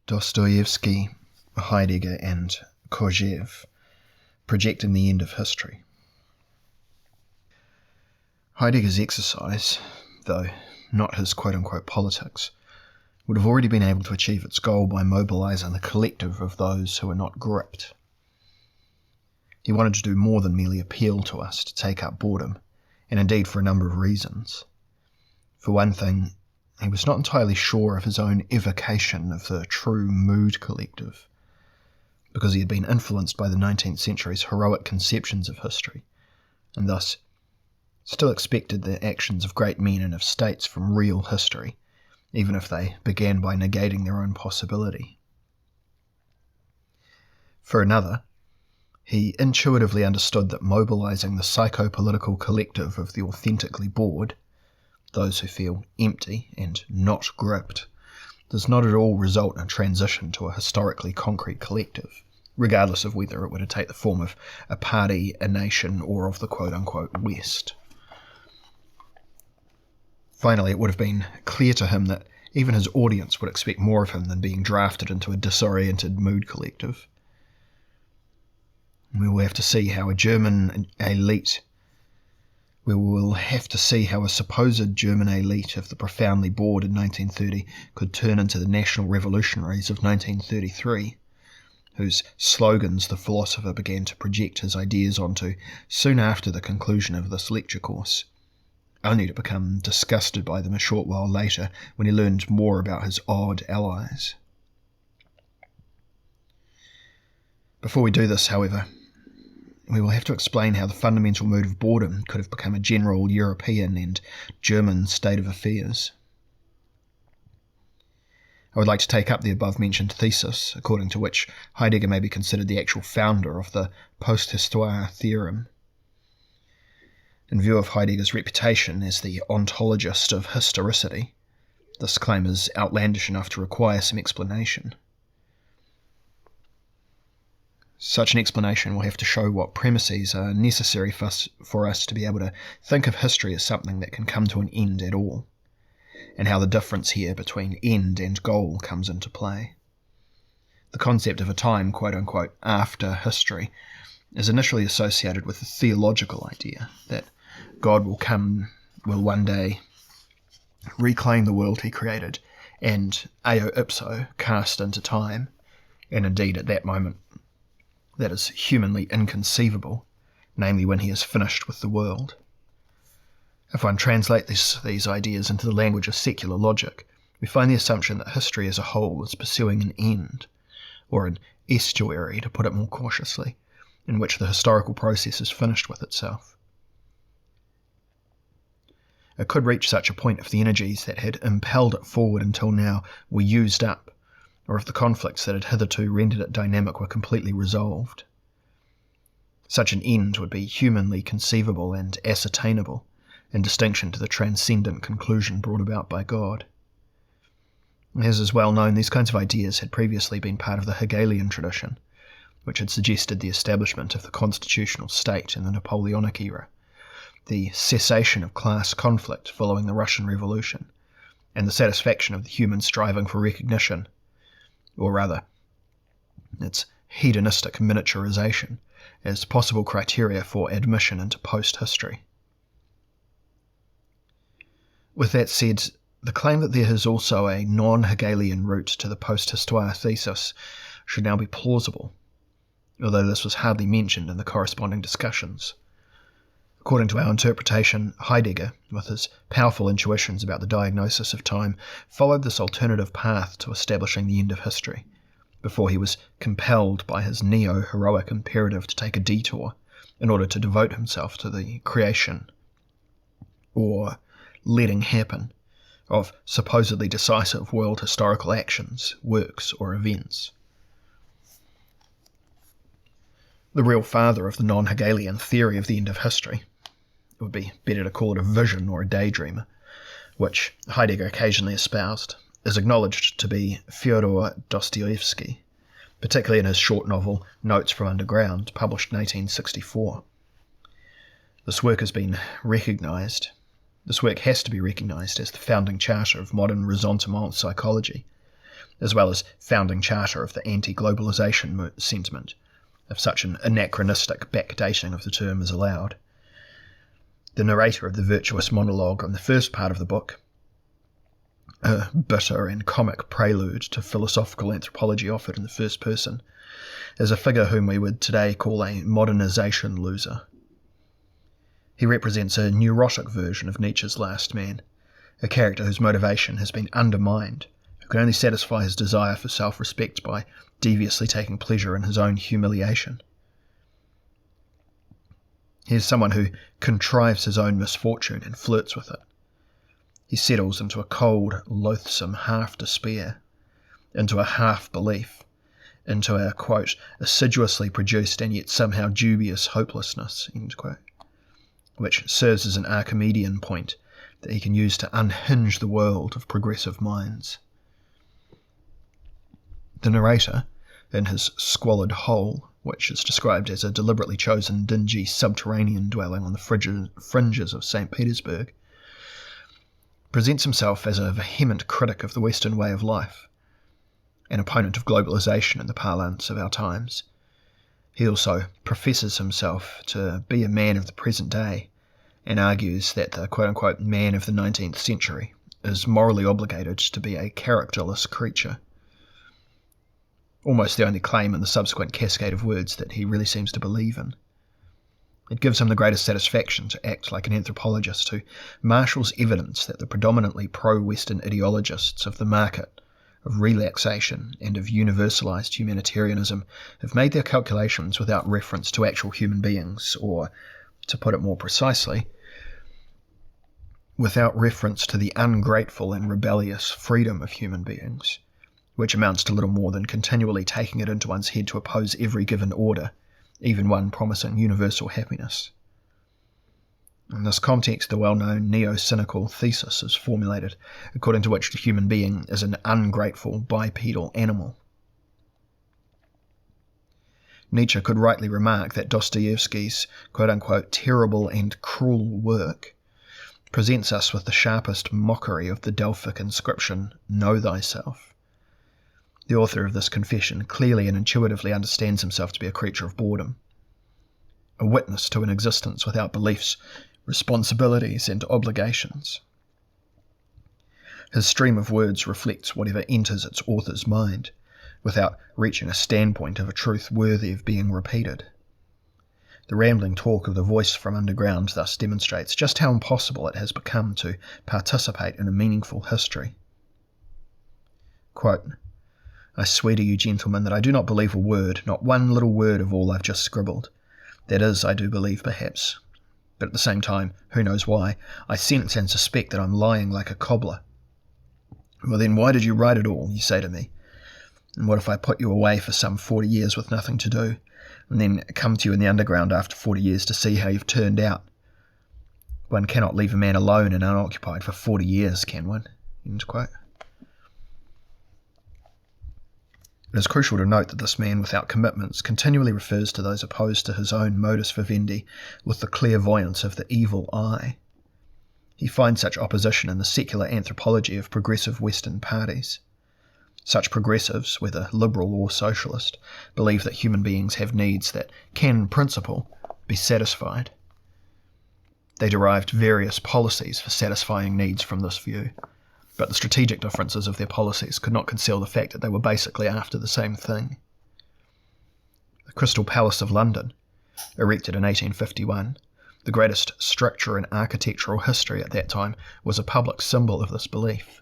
Dostoyevsky, Heidegger and Kojève, projecting the end of history. Heidegger's exercise, though not his quote-unquote politics, would have already been able to achieve its goal by mobilising the collective of those who are not gripped. He wanted to do more than merely appeal to us to take up boredom, and indeed for a number of reasons. For one thing, he was not entirely sure of his own evocation of the true mood collective, because he had been influenced by the 19th century's heroic conceptions of history, and thus still expected the actions of great men and of states from real history, even if they began by negating their own possibility. For another, he intuitively understood that mobilizing the psycho-political collective of the authentically bored, those who feel empty and not gripped, does not at all result in a transition to a historically concrete collective, regardless of whether it were to take the form of a party, a nation, or of the quote-unquote West. Finally, it would have been clear to him that even his audience would expect more of him than being drafted into a disoriented mood collective. We will have to see how a supposed German elite of the profoundly bored in 1930 could turn into the national revolutionaries of 1933, whose slogans the philosopher began to project his ideas onto soon after the conclusion of this lecture course, only to become disgusted by them a short while later when he learned more about his odd allies. Before we do this, however, we will have to explain how the fundamental mood of boredom could have become a general European and German state of affairs. I would like to take up the above-mentioned thesis, according to which Heidegger may be considered the actual founder of the post-histoire theorem. In view of Heidegger's reputation as the ontologist of historicity, this claim is outlandish enough to require some explanation. Such an explanation will have to show what premises are necessary for us to be able to think of history as something that can come to an end at all, and how the difference here between end and goal comes into play. The concept of a time, quote-unquote, after history is initially associated with the theological idea that God will one day reclaim the world he created and eo ipso cast into time, and indeed at that moment that is humanly inconceivable, namely when he has finished with the world. If one translates these ideas into the language of secular logic, we find the assumption that history as a whole is pursuing an end, or an estuary, to put it more cautiously, in which the historical process is finished with itself. It could reach such a point if the energies that had impelled it forward until now were used up, or if the conflicts that had hitherto rendered it dynamic were completely resolved. Such an end would be humanly conceivable and ascertainable, in distinction to the transcendent conclusion brought about by God. As is well known, these kinds of ideas had previously been part of the Hegelian tradition, which had suggested the establishment of the constitutional state in the Napoleonic era, the cessation of class conflict following the Russian Revolution, and the satisfaction of the human striving for recognition, or rather, its hedonistic miniaturization, as possible criteria for admission into post-history. With that said, the claim that there is also a non-Hegelian route to the post-histoire thesis should now be plausible, although this was hardly mentioned in the corresponding discussions. According to our interpretation, Heidegger, with his powerful intuitions about the diagnosis of time, followed this alternative path to establishing the end of history, before he was compelled by his neo-heroic imperative to take a detour in order to devote himself to the creation, or letting happen, of supposedly decisive world historical actions, works, or events. The real father of the non-Hegelian theory of the end of history, it would be better to call it a vision or a daydream, which Heidegger occasionally espoused, is acknowledged to be Fyodor Dostoyevsky, particularly in his short novel Notes from Underground, published in 1864. This work has to be recognised as the founding charter of modern ressentiment psychology, as well as founding charter of the anti-globalization sentiment, if such an anachronistic backdating of the term is allowed. The narrator of the virtuous monologue on the first part of the book, a bitter and comic prelude to philosophical anthropology offered in the first person, is a figure whom we would today call a modernization loser. He represents a neurotic version of Nietzsche's last man, a character whose motivation has been undermined, who can only satisfy his desire for self-respect by deviously taking pleasure in his own humiliation. He is someone who contrives his own misfortune and flirts with it. He settles into a cold, loathsome half-despair, into a half-belief, into a, quote, assiduously produced and yet somehow dubious hopelessness, end quote, which serves as an Archimedean point that he can use to unhinge the world of progressive minds. The narrator, in his squalid hole, which is described as a deliberately chosen dingy subterranean dwelling on the fringes of St. Petersburg, presents himself as a vehement critic of the Western way of life, an opponent of globalization in the parlance of our times. He also professes himself to be a man of the present day, and argues that the quote-unquote man of the 19th century is morally obligated to be a characterless creature. Almost the only claim in the subsequent cascade of words that he really seems to believe in. It gives him the greatest satisfaction to act like an anthropologist who marshals evidence that the predominantly pro-Western ideologists of the market, of relaxation, and of universalized humanitarianism have made their calculations without reference to actual human beings, or, to put it more precisely, without reference to the ungrateful and rebellious freedom of human beings, which amounts to little more than continually taking it into one's head to oppose every given order, even one promising universal happiness. In this context, the well-known neo-cynical thesis is formulated, according to which the human being is an ungrateful bipedal animal. Nietzsche could rightly remark that Dostoyevsky's quote-unquote terrible and cruel work presents us with the sharpest mockery of the Delphic inscription, "Know thyself." The author of this confession clearly and intuitively understands himself to be a creature of boredom, a witness to an existence without beliefs, responsibilities, and obligations. His stream of words reflects whatever enters its author's mind, without reaching a standpoint of a truth worthy of being repeated. The rambling talk of the voice from underground thus demonstrates just how impossible it has become to participate in a meaningful history. Quote, "I swear to you, gentlemen, that I do not believe a word, not one little word of all I've just scribbled. That is, I do believe, perhaps. But at the same time, who knows why, I sense and suspect that I'm lying like a cobbler. Well then, why did you write it all, you say to me? And what if I put you away for some 40 years with nothing to do, and then come to you in the underground after 40 years to see how you've turned out? One cannot leave a man alone and unoccupied for 40 years, can one?" End quote. It is crucial to note that this man without commitments continually refers to those opposed to his own modus vivendi with the clairvoyance of the evil eye. He finds such opposition in the secular anthropology of progressive Western parties. Such progressives, whether liberal or socialist, believe that human beings have needs that can, in principle, be satisfied. They derived various policies for satisfying needs from this view, but the strategic differences of their policies could not conceal the fact that they were basically after the same thing. The Crystal Palace of London, erected in 1851, the greatest structure in architectural history at that time, was a public symbol of this belief.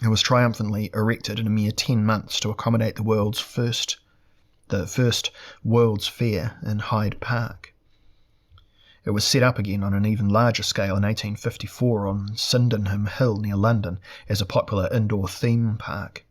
It was triumphantly erected in a mere 10 months to accommodate the first World's Fair in Hyde Park. It was set up again on an even larger scale in 1854 on Sydenham Hill near London as a popular indoor theme park.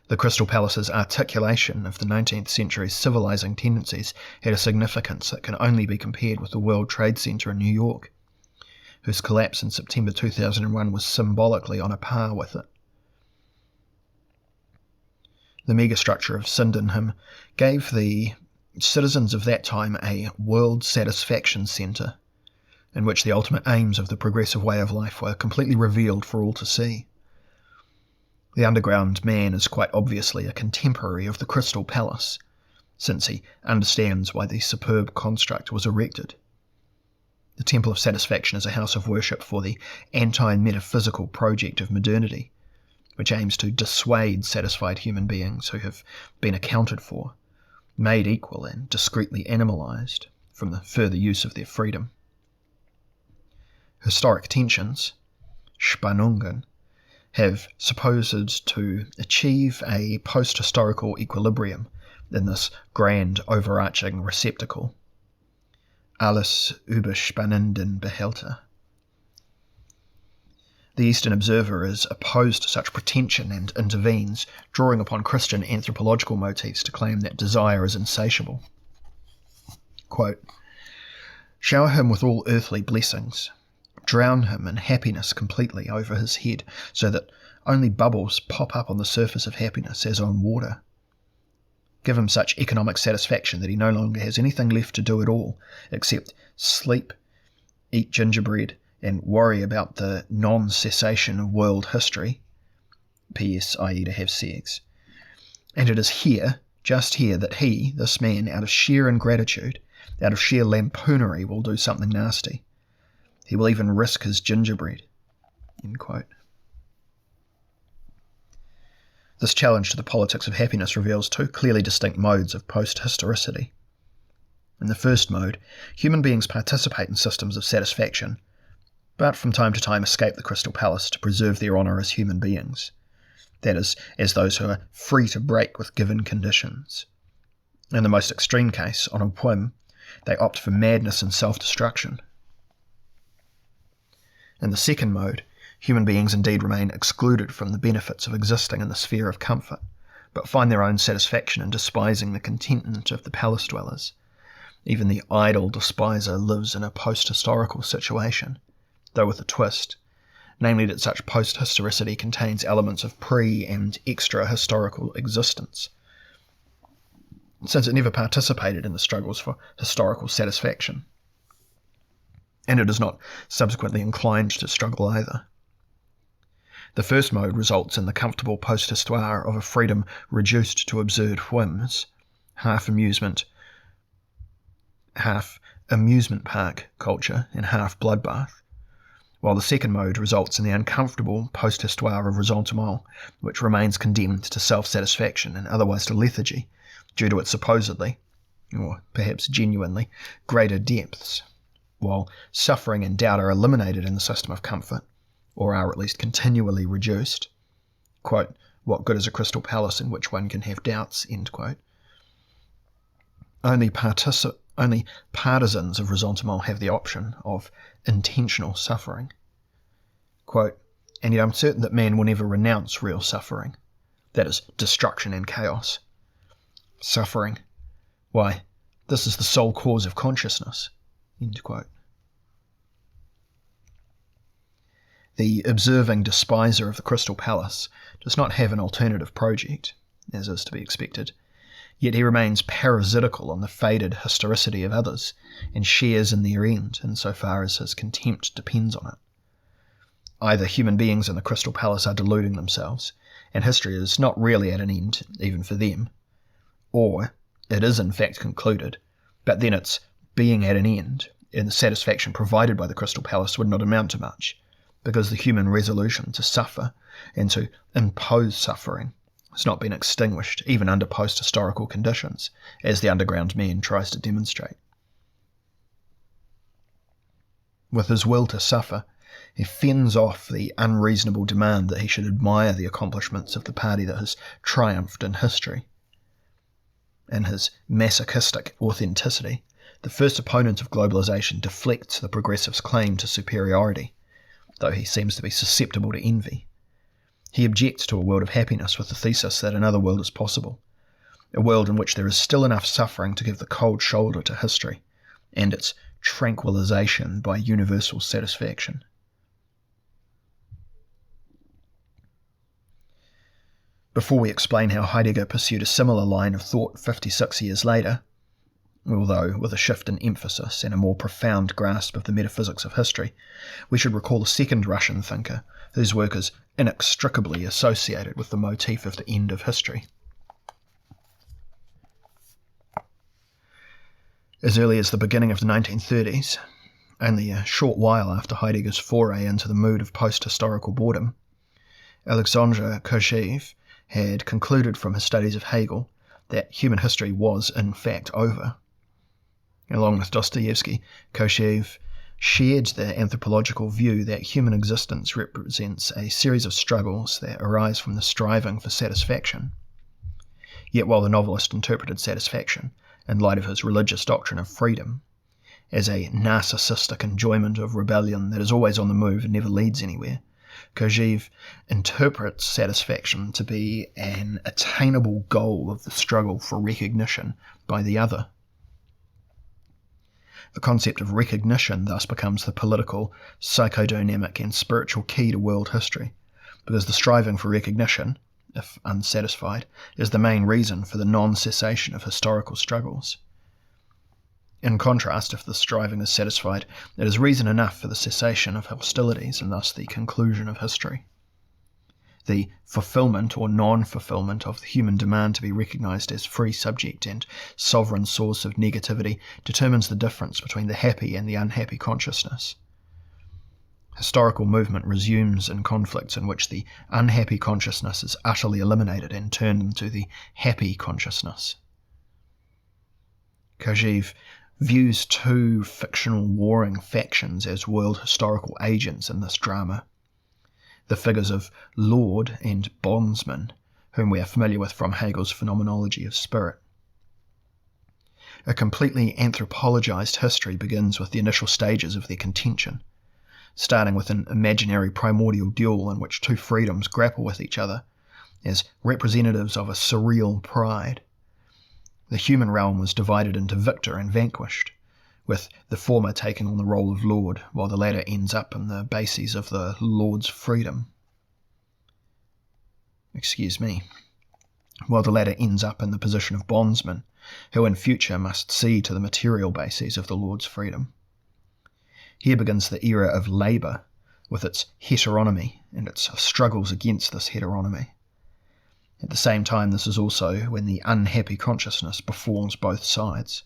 The Crystal Palace's articulation of the 19th century's civilizing tendencies had a significance that can only be compared with the World Trade Center in New York, whose collapse in September 2001 was symbolically on a par with it. The megastructure of Sydenham gave the citizens of that time a world satisfaction centre, in which the ultimate aims of the progressive way of life were completely revealed for all to see. The underground man is quite obviously a contemporary of the Crystal Palace, since he understands why the superb construct was erected. The Temple of Satisfaction is a house of worship for the anti-metaphysical project of modernity, which aims to dissuade satisfied human beings who have been accounted for, made equal and discreetly animalized, from the further use of their freedom. Historic tensions, Spannungen, have supposed to achieve a post-historical equilibrium in this grand overarching receptacle, alles überspannenden Behälter. The Eastern Observer is opposed to such pretension and intervenes, drawing upon Christian anthropological motifs to claim that desire is insatiable. Quote, "Shower him with all earthly blessings. Drown him in happiness completely over his head, so that only bubbles pop up on the surface of happiness as on water. Give him such economic satisfaction that he no longer has anything left to do at all, except sleep, eat gingerbread, and worry about the non-cessation of world history, P.S. i.e. to have sex. And it is here, just here, that he, this man, out of sheer ingratitude, out of sheer lampoonery, will do something nasty. He will even risk his gingerbread." End quote. This challenge to the politics of happiness reveals two clearly distinct modes of post-historicity. In the first mode, human beings participate in systems of satisfaction, but from time to time escape the Crystal Palace to preserve their honour as human beings, that is, as those who are free to break with given conditions. In the most extreme case, on a whim, they opt for madness and self-destruction. In the second mode, human beings indeed remain excluded from the benefits of existing in the sphere of comfort, but find their own satisfaction in despising the contentment of the palace dwellers. Even the idle despiser lives in a post-historical situation, though with a twist, namely that such post-historicity contains elements of pre- and extra-historical existence, since it never participated in the struggles for historical satisfaction. And it is not subsequently inclined to struggle either. The first mode results in the comfortable post-histoire of a freedom reduced to absurd whims, half amusement park culture and half bloodbath, while the second mode results in the uncomfortable post-histoire of ressentiment, which remains condemned to self-satisfaction and otherwise to lethargy, due to its supposedly, or perhaps genuinely, greater depths, while suffering and doubt are eliminated in the system of comfort, or are at least continually reduced. Quote, "What good is a crystal palace in which one can have doubts?" End quote. Only partisans of ressentiment have the option of intentional suffering. Quote, "And yet I'm certain that man will never renounce real suffering, that is, destruction and chaos. Suffering, why, this is the sole cause of consciousness." End quote. The observing despiser of the Crystal Palace does not have an alternative project, as is to be expected, yet he remains parasitical on the faded historicity of others, and shares in their end, insofar as his contempt depends on it. Either human beings in the Crystal Palace are deluding themselves, and history is not really at an end, even for them, or it is in fact concluded, but then its being at an end, and the satisfaction provided by the Crystal Palace would not amount to much, because the human resolution to suffer and to impose suffering has not been extinguished even under post-historical conditions, as the underground man tries to demonstrate. With his will to suffer, he fends off the unreasonable demand that he should admire the accomplishments of the party that has triumphed in history. In his masochistic authenticity, the first opponent of globalization deflects the progressive's claim to superiority, though he seems to be susceptible to envy. He objects to a world of happiness with the thesis that another world is possible, a world in which there is still enough suffering to give the cold shoulder to history, and its tranquilization by universal satisfaction. Before we explain how Heidegger pursued a similar line of thought 56 years later, although with a shift in emphasis and a more profound grasp of the metaphysics of history. We should recall a second Russian thinker whose work is inextricably associated with the motif of the end of history. As early as the beginning of the 1930s, only a short while after Heidegger's foray into the mood of post-historical boredom, Heidegger and Kojève had concluded from his studies of Hegel that human history was in fact over. Along with Dostoyevsky, Kojève shared the anthropological view that human existence represents a series of struggles that arise from the striving for satisfaction. Yet while the novelist interpreted satisfaction, in light of his religious doctrine of freedom, as a narcissistic enjoyment of rebellion that is always on the move and never leads anywhere, Kojève interprets satisfaction to be an attainable goal of the struggle for recognition by the other. The concept of recognition thus becomes the political, psychodynamic and spiritual key to world history, because the striving for recognition, if unsatisfied, is the main reason for the non-cessation of historical struggles. In contrast, if the striving is satisfied, it is reason enough for the cessation of hostilities and thus the conclusion of history. The fulfillment or non-fulfillment of the human demand to be recognized as free subject and sovereign source of negativity determines the difference between the happy and the unhappy consciousness. Historical movement resumes in conflicts in which the unhappy consciousness is utterly eliminated and turned into the happy consciousness. Kojève views two fictional warring factions as world historical agents in this drama. The figures of lord and bondsman, whom we are familiar with from Hegel's phenomenology of spirit. A completely anthropologized history begins with the initial stages of their contention, starting with an imaginary primordial duel in which two freedoms grapple with each other as representatives of a surreal pride. The human realm was divided into victor and vanquished, with the former taking on the role of lord, while the latter ends up in the bases of the lord's freedom. While the latter ends up in the position of bondsman, who in future must see to the material bases of the lord's freedom. Here begins the era of labour, with its heteronomy and its struggles against this heteronomy. At the same time, this is also when the unhappy consciousness performs both sides.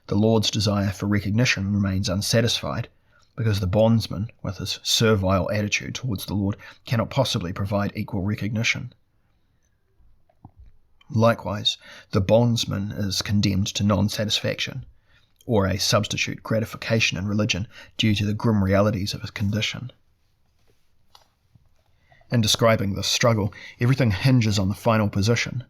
The lord's desire for recognition remains unsatisfied, because the bondsman, with his servile attitude towards the lord, cannot possibly provide equal recognition. Likewise, the bondsman is condemned to non-satisfaction, or a substitute gratification in religion due to the grim realities of his condition. In describing this struggle, everything hinges on the final position.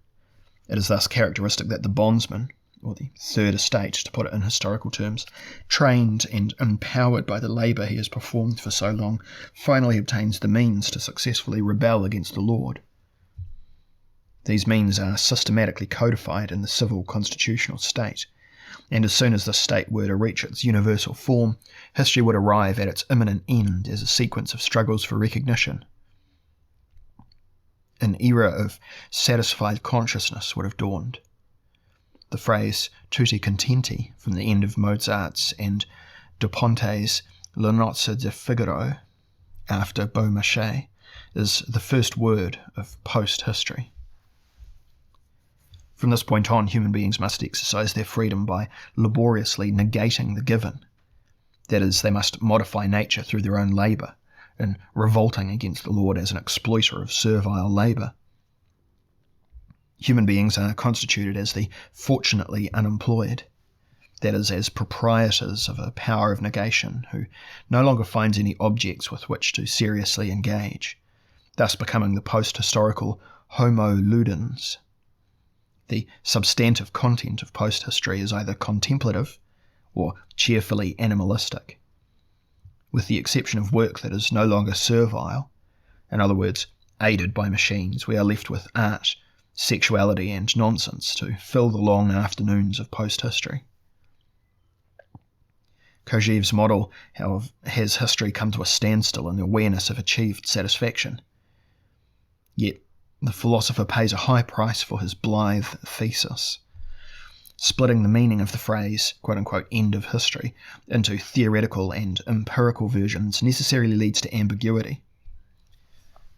It is thus characteristic that the bondsman, or the third estate, to put it in historical terms, trained and empowered by the labour he has performed for so long, finally obtains the means to successfully rebel against the lord. These means are systematically codified in the civil constitutional state, and as soon as this state were to reach its universal form, history would arrive at its imminent end as a sequence of struggles for recognition. An era of satisfied consciousness would have dawned. The phrase tutti contenti from the end of Mozart's and Da Ponte's La Nozze di Figaro after Beaumarchais is the first word of post-history. From this point on, human beings must exercise their freedom by laboriously negating the given. That is, they must modify nature through their own labour, in revolting against the Lord as an exploiter of servile labour. Human beings are constituted as the fortunately unemployed, that is, as proprietors of a power of negation who no longer finds any objects with which to seriously engage, thus becoming the post-historical Homo ludens. The substantive content of post-history is either contemplative or cheerfully animalistic, with the exception of work that is no longer servile. In other words, aided by machines, we are left with art, sexuality and nonsense to fill the long afternoons of post-history. Kojève's model has history come to a standstill in the awareness of achieved satisfaction. Yet the philosopher pays a high price for his blithe thesis. splitting the meaning of the phrase, quote-unquote, end of history, into theoretical and empirical versions necessarily leads to ambiguity.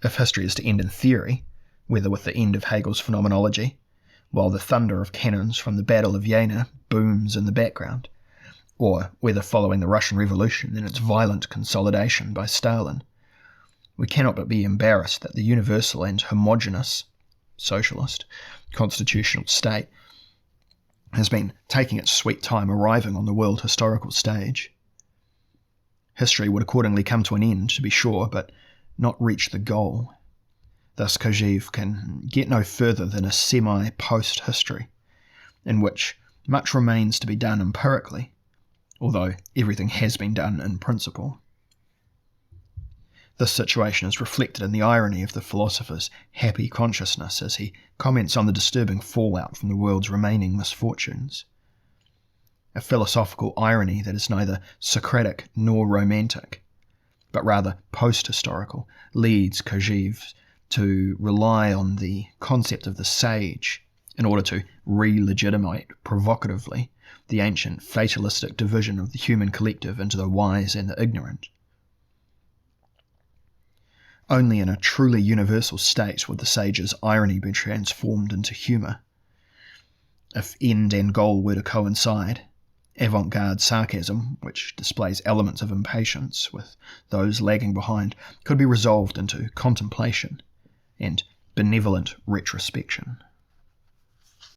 If history is to end in theory, whether with the end of Hegel's phenomenology, while the thunder of cannons from the Battle of Jena booms in the background, or whether following the Russian Revolution and its violent consolidation by Stalin, we cannot but be embarrassed that the universal and homogeneous, socialist, constitutional state has been taking its sweet time arriving on the world historical stage. History would accordingly come to an end, to be sure, but not reach the goal. Thus Kojève can get no further than a semi-post-history, in which much remains to be done empirically, although everything has been done in principle. This situation is reflected in the irony of the philosopher's happy consciousness as he comments on the disturbing fallout from the world's remaining misfortunes. A philosophical irony that is neither Socratic nor romantic, but rather post-historical, leads Kojève to rely on the concept of the sage in order to re-legitimate provocatively the ancient fatalistic division of the human collective into the wise and the ignorant. Only in a truly universal state would the sage's irony be transformed into humour. If end and goal were to coincide, avant-garde sarcasm, which displays elements of impatience with those lagging behind, could be resolved into contemplation and benevolent retrospection.